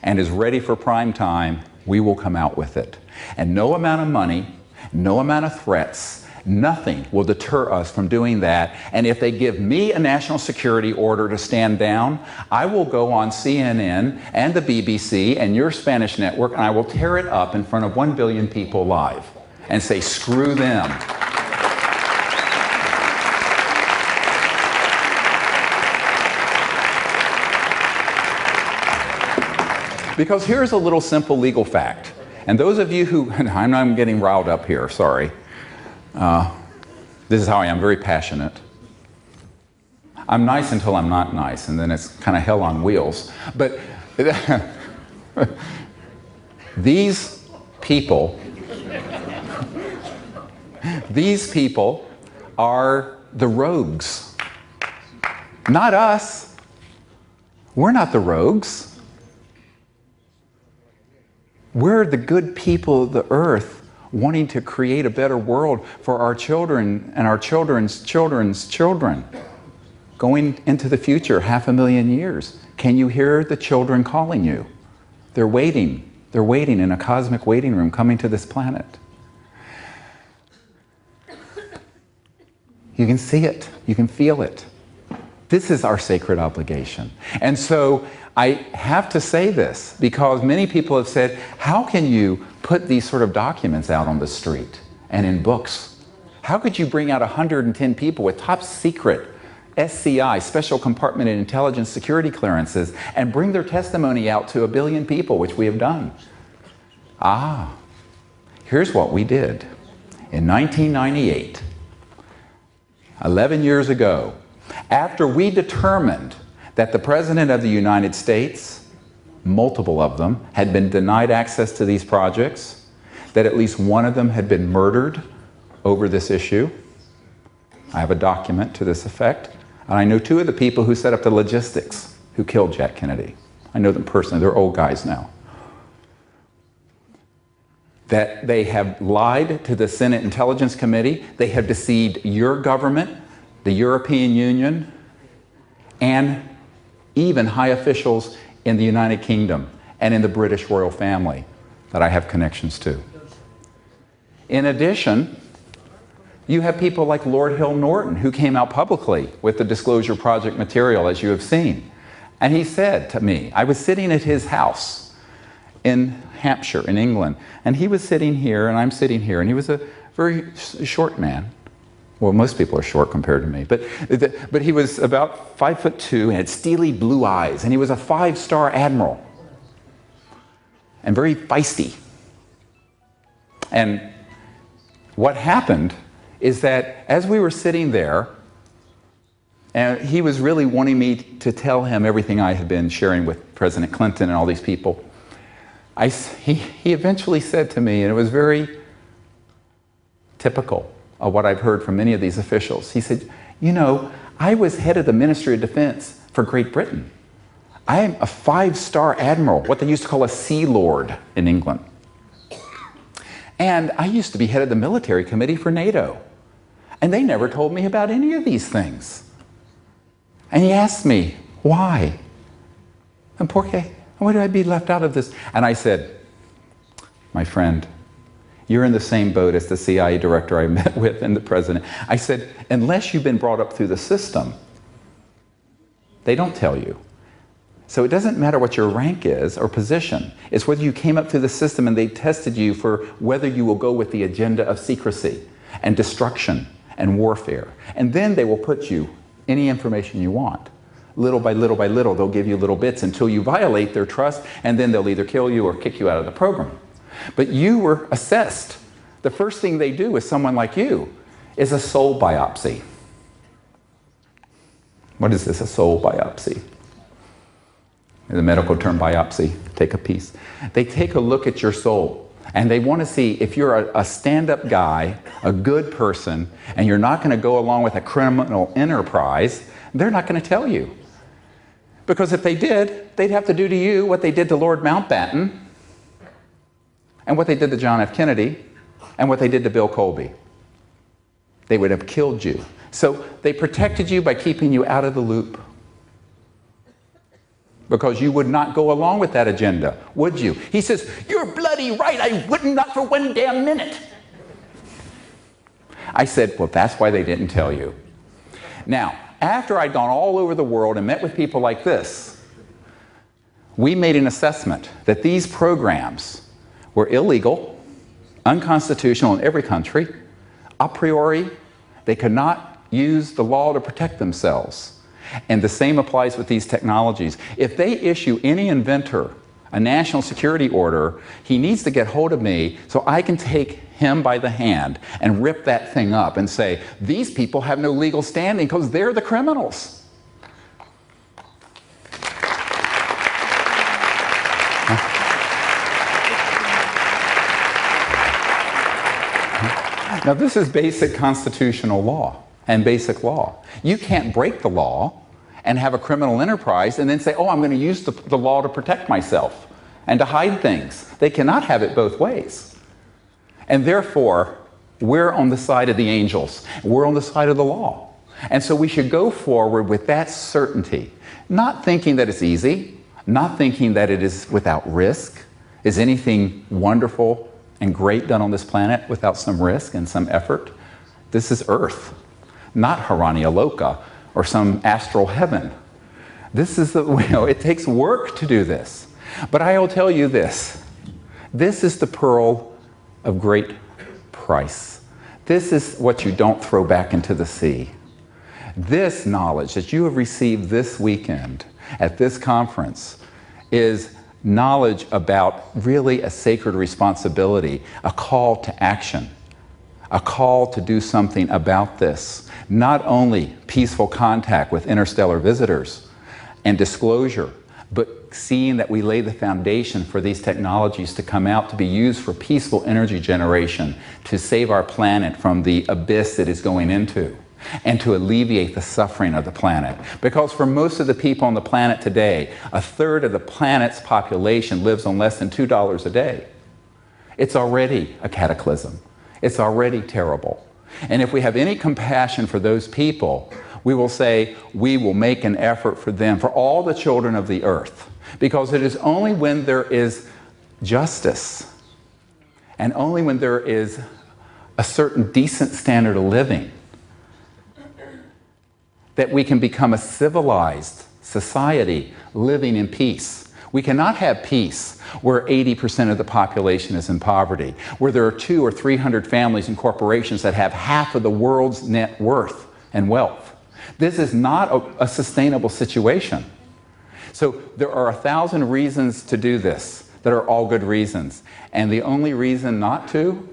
Speaker 1: and is ready for prime time, we will come out with it. And no amount of money, no amount of threats, nothing will deter us from doing that. And if they give me a national security order to stand down, I will go on CNN and the BBC and your Spanish network and I will tear it up in front of 1 billion people live and say, screw them. Because here's a little simple legal fact. And those of you who, I'm getting riled up here, sorry. This is how I am, very passionate. I'm nice until I'm not nice, and then it's kind of hell on wheels. But these people are the rogues. Not us. We're not the rogues. We're the good people of the earth wanting to create a better world for our children and our children's children's children. Going into the future, 500,000 years. Can you hear the children calling you? They're waiting. They're waiting in a cosmic waiting room coming to this planet. You can see it. You can feel it. This is our sacred obligation. And so I have to say this because many people have said, how can you put these sort of documents out on the street and in books? How could you bring out 110 people with top secret SCI, special compartment and intelligence security clearances, and bring their testimony out to 1 billion people, which we have done? Here's what we did. In 1998, 11 years ago, after we determined that the President of the United States, multiple of them, had been denied access to these projects, that at least one of them had been murdered over this issue. I have a document to this effect. And I know 2 of the people who set up the logistics who killed Jack Kennedy. I know them personally. They're old guys now. That they have lied to the Senate Intelligence Committee. They have deceived your government, the European Union, and even high officials in the United Kingdom and in the British royal family that I have connections to. In addition, you have people like Lord Hill Norton who came out publicly with the Disclosure Project material, as you have seen. And he said to me, I was sitting at his house in Hampshire, in England, and he was sitting here and I'm sitting here, and he was a very short man. Well, most people are short compared to me, but he was about 5'2" and had steely blue eyes, and he was a 5-star admiral and very feisty. And what happened is that as we were sitting there, and he was really wanting me to tell him everything I had been sharing with President Clinton and all these people, he eventually said to me, and it was very typical of what I've heard from many of these officials. He said, you know, I was head of the Ministry of Defense for Great Britain. I am a 5-star admiral, what they used to call a Sea Lord in England. And I used to be head of the military committee for NATO. And they never told me about any of these things. And he asked me, why? And por qué? Why did I be left out of this? And I said, my friend, you're in the same boat as the CIA director I met with and the president. I said, unless you've been brought up through the system, they don't tell you. So it doesn't matter what your rank is or position. It's whether you came up through the system and they tested you for whether you will go with the agenda of secrecy and destruction and warfare. And then they will put you any information you want. Little by little by little, they'll give you little bits until you violate their trust, and then they'll either kill you or kick you out of the program. But you were assessed. The first thing they do with someone like you is a soul biopsy. What is this, a soul biopsy? The medical term biopsy, take a piece. They take a look at your soul, and they want to see if you're a stand-up guy, a good person, and you're not going to go along with a criminal enterprise. They're not going to tell you. Because if they did, they'd have to do to you what they did to Lord Mountbatten, and what they did to John F. Kennedy, and what they did to Bill Colby. They would have killed you. So they protected you by keeping you out of the loop. Because you would not go along with that agenda, would you? He says, you're bloody right, I wouldn't, not for one damn minute. I said, well, that's why they didn't tell you. Now, after I'd gone all over the world and met with people like this, we made an assessment that these programs were illegal, unconstitutional in every country, a priori. They could not use the law to protect themselves. And the same applies with these technologies. If they issue any inventor a national security order, he needs to get hold of me so I can take him by the hand and rip that thing up and say, these people have no legal standing because they're the criminals. Now, this is basic constitutional law and basic law. You can't break the law and have a criminal enterprise and then say, oh, I'm going to use the law to protect myself and to hide things. They cannot have it both ways. And therefore, we're on the side of the angels. We're on the side of the law. And so we should go forward with that certainty, not thinking that it's easy, not thinking that it is without risk. Is anything wonderful and great done on this planet without some risk and some effort? This is Earth, not Harania Loka or some astral heaven. This is the, it takes work to do this. But I will tell you this. This is the pearl of great price. This is what you don't throw back into the sea. This knowledge that you have received this weekend at this conference is knowledge about really a sacred responsibility, a call to action, a call to do something about this. Not only peaceful contact with interstellar visitors and disclosure, but seeing that we lay the foundation for these technologies to come out to be used for peaceful energy generation, to save our planet from the abyss it is going into, and to alleviate the suffering of the planet. Because for most of the people on the planet today, 1/3 of the planet's population lives on less than $2 a day. It's already a cataclysm. It's already terrible. And if we have any compassion for those people, we will say we will make an effort for them, for all the children of the earth. Because it is only when there is justice and only when there is a certain decent standard of living that we can become a civilized society living in peace. We cannot have peace where 80% of the population is in poverty, where there are 200 or 300 families and corporations that have half of the world's net worth and wealth. This is not a sustainable situation. So there are 1,000 reasons to do this that are all good reasons. And the only reason not to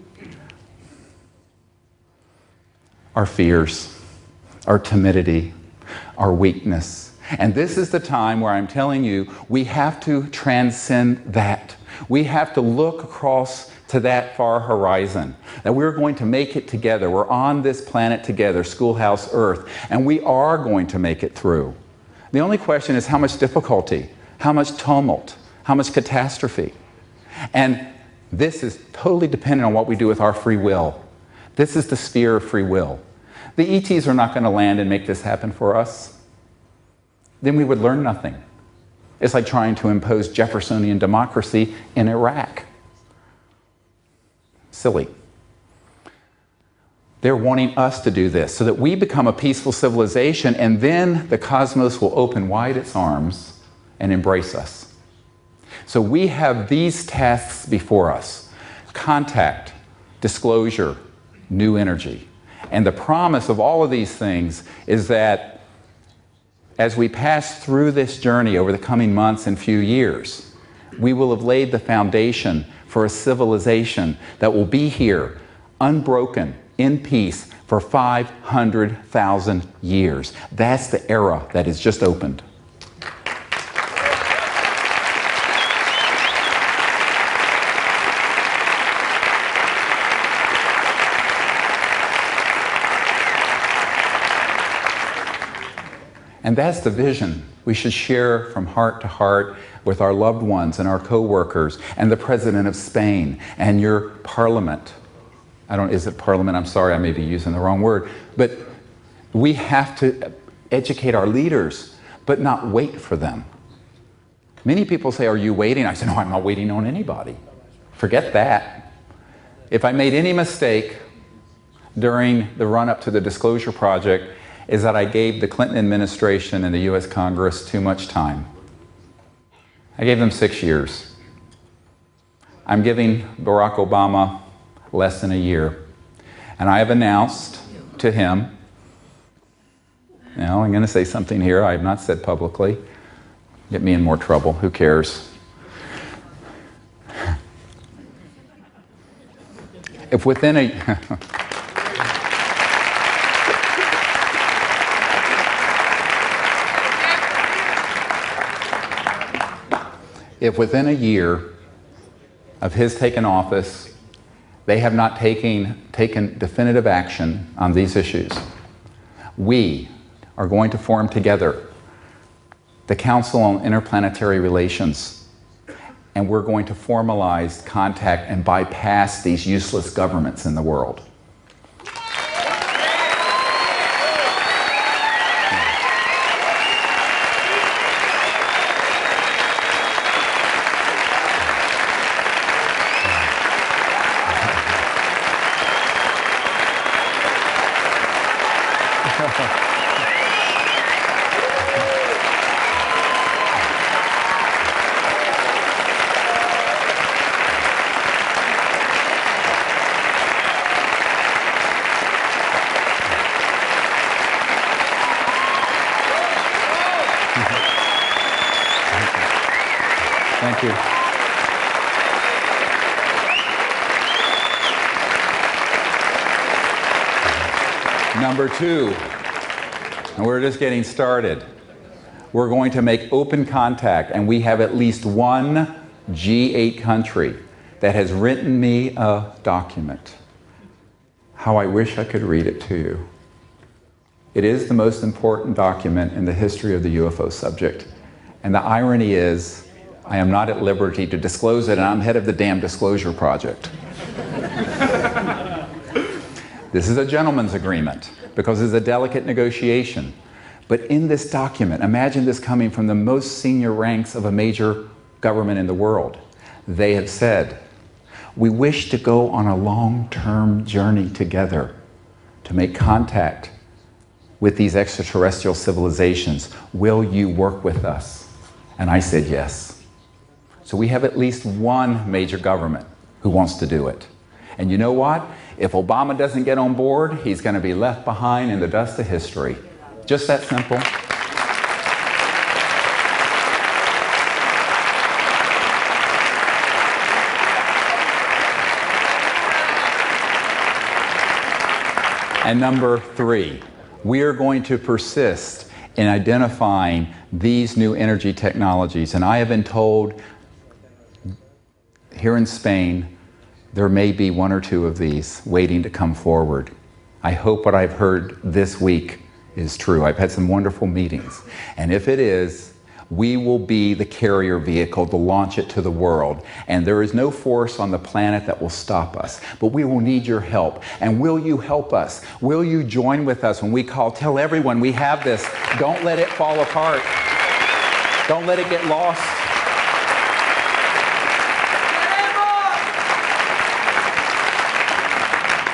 Speaker 1: our fears, our timidity, our weakness. And this is the time where I'm telling you, we have to transcend that. We have to look across to that far horizon, that we're going to make it together. We're on this planet together, Schoolhouse Earth, and we are going to make it through. The only question is how much difficulty, how much tumult, how much catastrophe. And this is totally dependent on what we do with our free will. This is the sphere of free will. The ETs are not going to land and make this happen for us. Then we would learn nothing. It's like trying to impose Jeffersonian democracy in Iraq. Silly. They're wanting us to do this so that we become a peaceful civilization, and then the cosmos will open wide its arms and embrace us. So we have these tasks before us: contact, disclosure, new energy. And the promise of all of these things is that as we pass through this journey over the coming months and few years, we will have laid the foundation for a civilization that will be here, unbroken, in peace, for 500,000 years. That's the era that has just opened. And that's the vision we should share from heart to heart with our loved ones and our co-workers and the President of Spain and your parliament. Is it parliament? I'm sorry, I may be using the wrong word. But we have to educate our leaders, but not wait for them. Many people say, "Are you waiting?" I say, "No, I'm not waiting on anybody." Forget that. If I made any mistake during the run-up to the Disclosure Project, is that I gave the Clinton administration and the US Congress too much time. I gave them 6 years. I'm giving Barack Obama less than a year. And I have announced to him, now I'm going to say something here I have not said publicly, get me in more trouble, who cares? If within a if within a year of his taking office, they have not taken definitive action on these issues, we are going to form together the Council on Interplanetary Relations, and we're going to formalize contact and bypass these useless governments in the world. Thank you. Number two, and we're just getting started, we're going to make open contact, and we have at least one G8 country that has written me a document. How I wish I could read it to you. It is the most important document in the history of the UFO subject. And the irony is, I am not at liberty to disclose it, and I'm head of the damn Disclosure Project. This is a gentleman's agreement, because it's a delicate negotiation. But in this document, imagine this coming from the most senior ranks of a major government in the world. They have said, we wish to go on a long-term journey together to make contact with these extraterrestrial civilizations. Will you work with us? And I said yes. So we have at least one major government who wants to do it. And you know what? If Obama doesn't get on board, he's going to be left behind in the dust of history. Just that simple. And number 3, we are going to persist in identifying these new energy technologies. And I have been told here in Spain, there may be 1 or 2 of these waiting to come forward. I hope what I've heard this week is true. I've had some wonderful meetings. And if it is, we will be the carrier vehicle to launch it to the world. And there is no force on the planet that will stop us. But we will need your help. And will you help us? Will you join with us when we call? Tell everyone we have this. Don't let it fall apart. Don't let it get lost.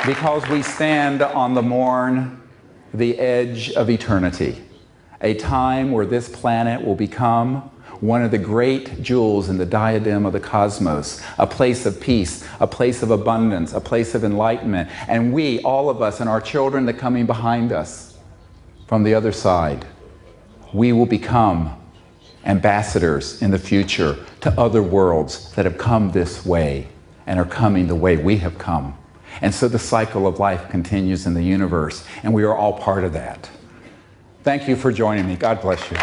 Speaker 1: Because we stand on the edge of eternity, a time where this planet will become one of the great jewels in the diadem of the cosmos, a place of peace, a place of abundance, a place of enlightenment. And we, all of us, and our children that are coming behind us from the other side, we will become ambassadors in the future to other worlds that have come this way and are coming the way we have come. And so the cycle of life continues in the universe, and we are all part of that. Thank you for joining me. God bless you.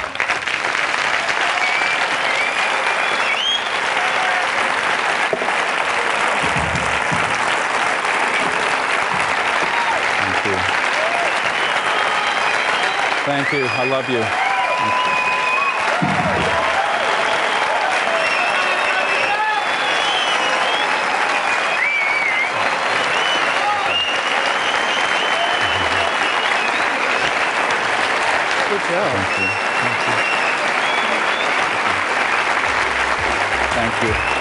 Speaker 1: Thank you. I love you.
Speaker 2: Good job.
Speaker 1: Thank you. Thank you. Thank you.